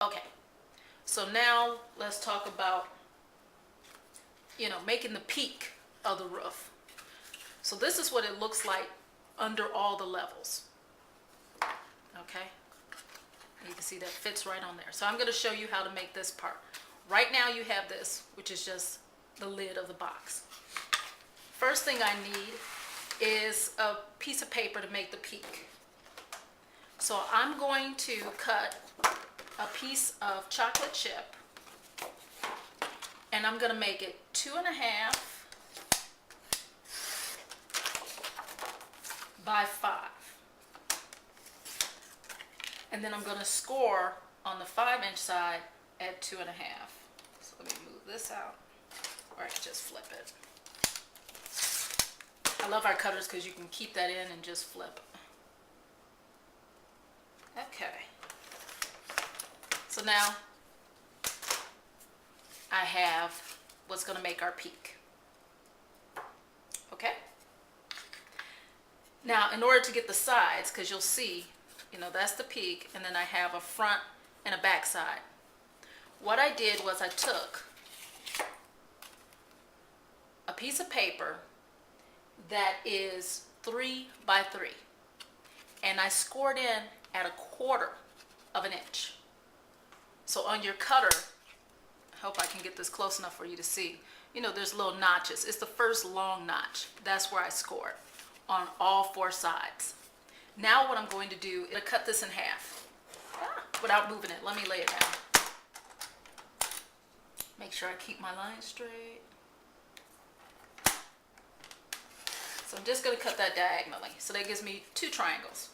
Okay, so now let's talk about, making the peak of the roof. So this is what it looks like under all the levels. Okay, you can see that fits right on there. So I'm going to show you how to make this part. Right now you have this, which is just the lid of the box. First thing I need is a piece of paper to make the peak. So I'm going to cut a piece of chocolate chip, and I'm going to make it 2.5 by 5. And then I'm going to score on the 5-inch side at 2.5. So let me move this out, or I can just flip it. I love our cutters because you can keep that in and just flip. Okay. So now I have what's going to make our peak. Okay? Now, in order to get the sides, because you'll see, that's the peak, and then I have a front and a back side. What I did was I took a piece of paper that is 3 by 3, and I scored in at 1/4 of an inch. So on your cutter, I hope I can get this close enough for you to see, there's little notches. It's the first long notch. That's where I scored on all 4 sides. Now what I'm going to do is cut this in half without moving it. Let me lay it down. Make sure I keep my line straight. So I'm just going to cut that diagonally. So that gives me 2 triangles.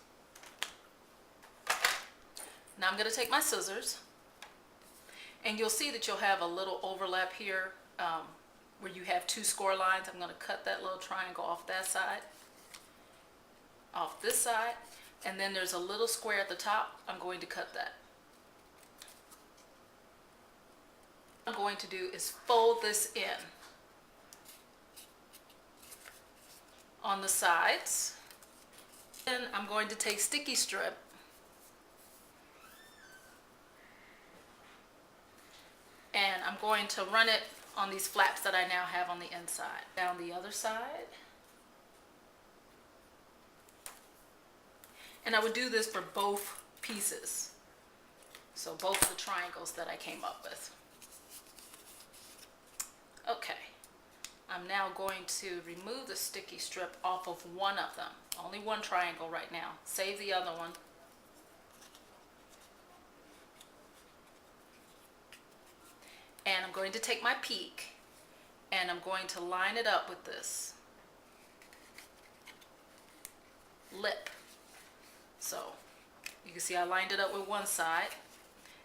Now I'm going to take my scissors, and you'll see that you'll have a little overlap here where you have 2 score lines. I'm going to cut that little triangle off that side, off this side, and then there's a little square at the top. I'm going to cut that. What I'm going to do is fold this in on the sides. Then I'm going to take sticky strip and I'm going to run it on these flaps that I now have on the inside. Down the other side. And I would do this for both pieces. So both of the triangles that I came up with. Okay. I'm now going to remove the sticky strip off of one of them. Only one triangle right now. Save the other one. And I'm going to take my peak and I'm going to line it up with this lip. So you can see I lined it up with one side,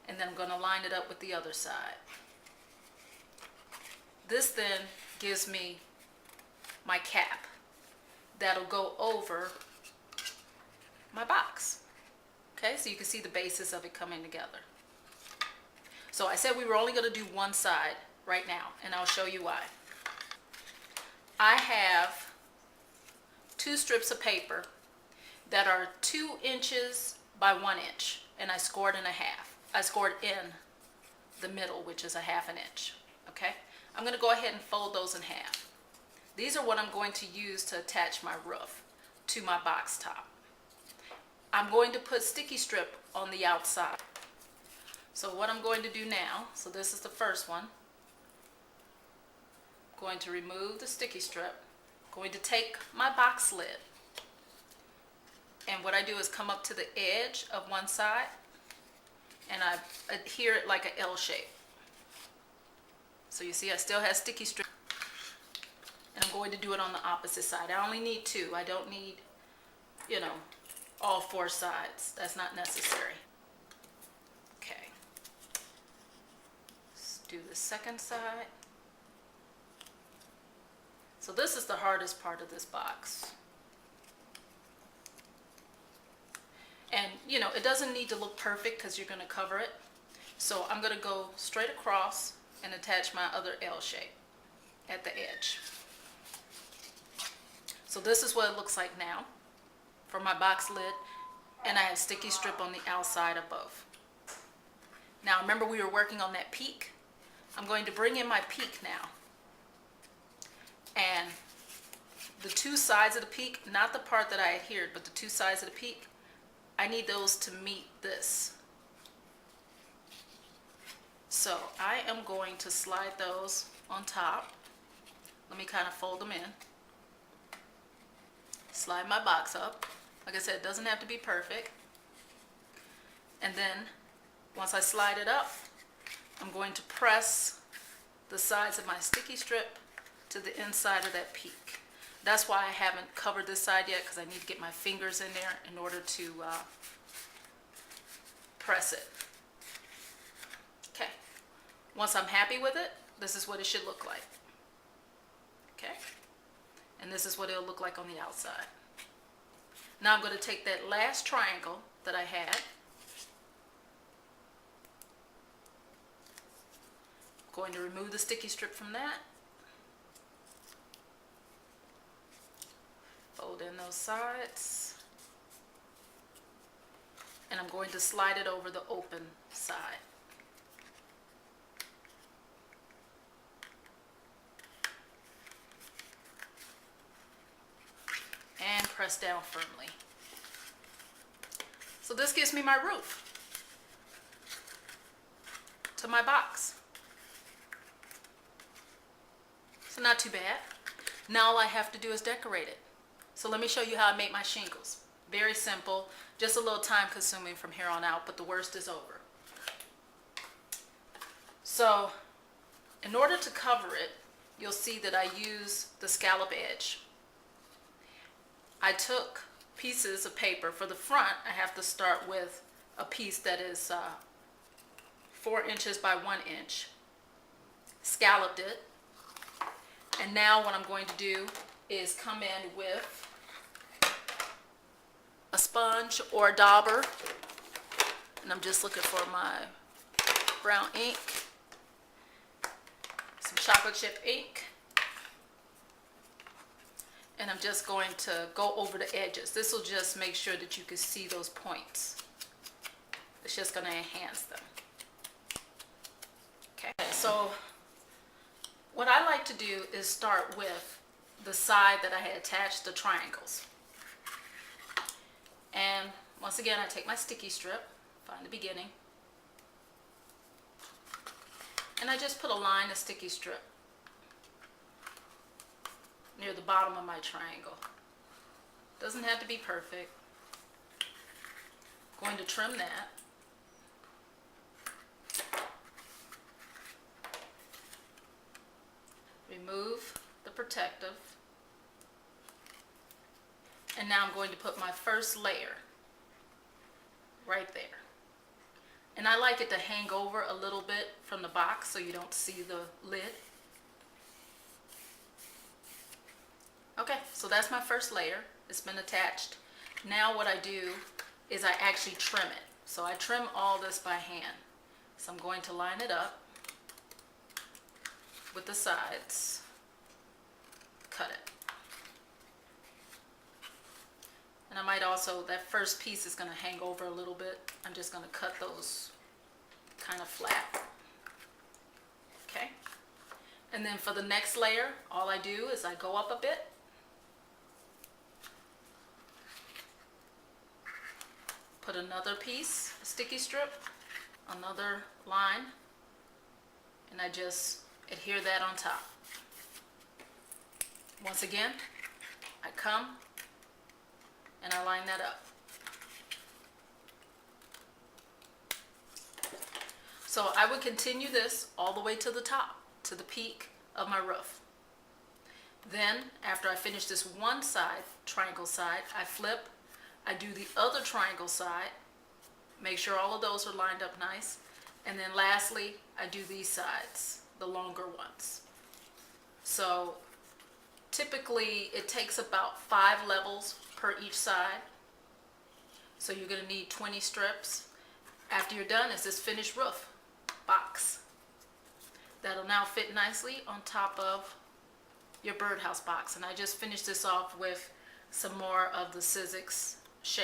and then I'm going to line it up with the other side. This then gives me my cap that'll go over my box. Okay, so you can see the basis of it coming together. So I said we were only going to do one side right now, and I'll show you why. I have 2 strips of paper that are 2 inches by 1 inch, and I scored in a half. I scored in the middle, which is a 1/2 inch. Okay, I'm going to go ahead and fold those in half. These are what I'm going to use to attach my roof to my box top. I'm going to put sticky strip on the outside. So what I'm going to do now, so this is the first one. I'm going to remove the sticky strip. I'm going to take my box lid, and what I do is come up to the edge of one side and I adhere it like an L shape. So you see I still have sticky strip, and I'm going to do it on the opposite side. I only need 2. I don't need, all 4 sides. That's not necessary. Okay. Let's do the second side. So this is the hardest part of this box. And it doesn't need to look perfect because you're going to cover it. So I'm going to go straight across and attach my other L shape at the edge. So this is what it looks like now for my box lid, and I have sticky strip on the outside of both. Now remember we were working on that peak. I'm going to bring in my peak now. And the two sides of the peak, not the part that I adhered, but the two sides of the peak, I need those to meet this. So I am going to slide those on top. Let me kind of fold them in. Slide my box up. Like I said, it doesn't have to be perfect. And then once I slide it up, I'm going to press the sides of my sticky strip to the inside of that peak. That's why I haven't covered this side yet, because I need to get my fingers in there in order to press it. Okay. Once I'm happy with it, this is what it should look like. Okay. And this is what it'll look like on the outside. Now I'm going to take that last triangle that I had. Going to remove the sticky strip from that. Fold in those sides. And I'm going to slide it over the open side. And press down firmly. So this gives me my roof to my box. So not too bad. Now all I have to do is decorate it. So let me show you how I make my shingles. Very simple, just a little time consuming from here on out, but the worst is over. So in order to cover it, you'll see that I use the scallop edge. I took pieces of paper. For the front, I have to start with a piece that is 4 inches by 1 inch. Scalloped it. And now what I'm going to do is come in with a sponge or a dauber. And I'm just looking for my brown ink, some chocolate chip ink. And I'm just going to go over the edges. This will just make sure that you can see those points. It's just going to enhance them. Okay, so what I like to do is start with the side that I had attached the triangles. And once again, I take my sticky strip, find the beginning, and I just put a line of sticky strip near the bottom of my triangle. Doesn't have to be perfect. Going to trim that. Remove the protective. And now I'm going to put my first layer right there. And I like it to hang over a little bit from the box so you don't see the lid. Okay, so that's my first layer. It's been attached. Now what I do is I actually trim it. So I trim all this by hand. So I'm going to line it up with the sides. Cut it. And I might also, that first piece is going to hang over a little bit. I'm just going to cut those kind of flat. Okay. And then for the next layer, all I do is I go up a bit. Put another piece, a sticky strip, another line, and I just adhere that on top. Once again, I come and I line that up. So I would continue this all the way to the top, to the peak of my roof. Then, after I finish this one side, triangle side, I flip, I do the other triangle side, make sure all of those are lined up nice, and then lastly, I do these sides, the longer ones. So typically it takes about 5 levels per each side. So you're going to need 20 strips. After you're done, it's this finished roof box. That'll now fit nicely on top of your birdhouse box. And I just finished this off with some more of the Sizzix shade.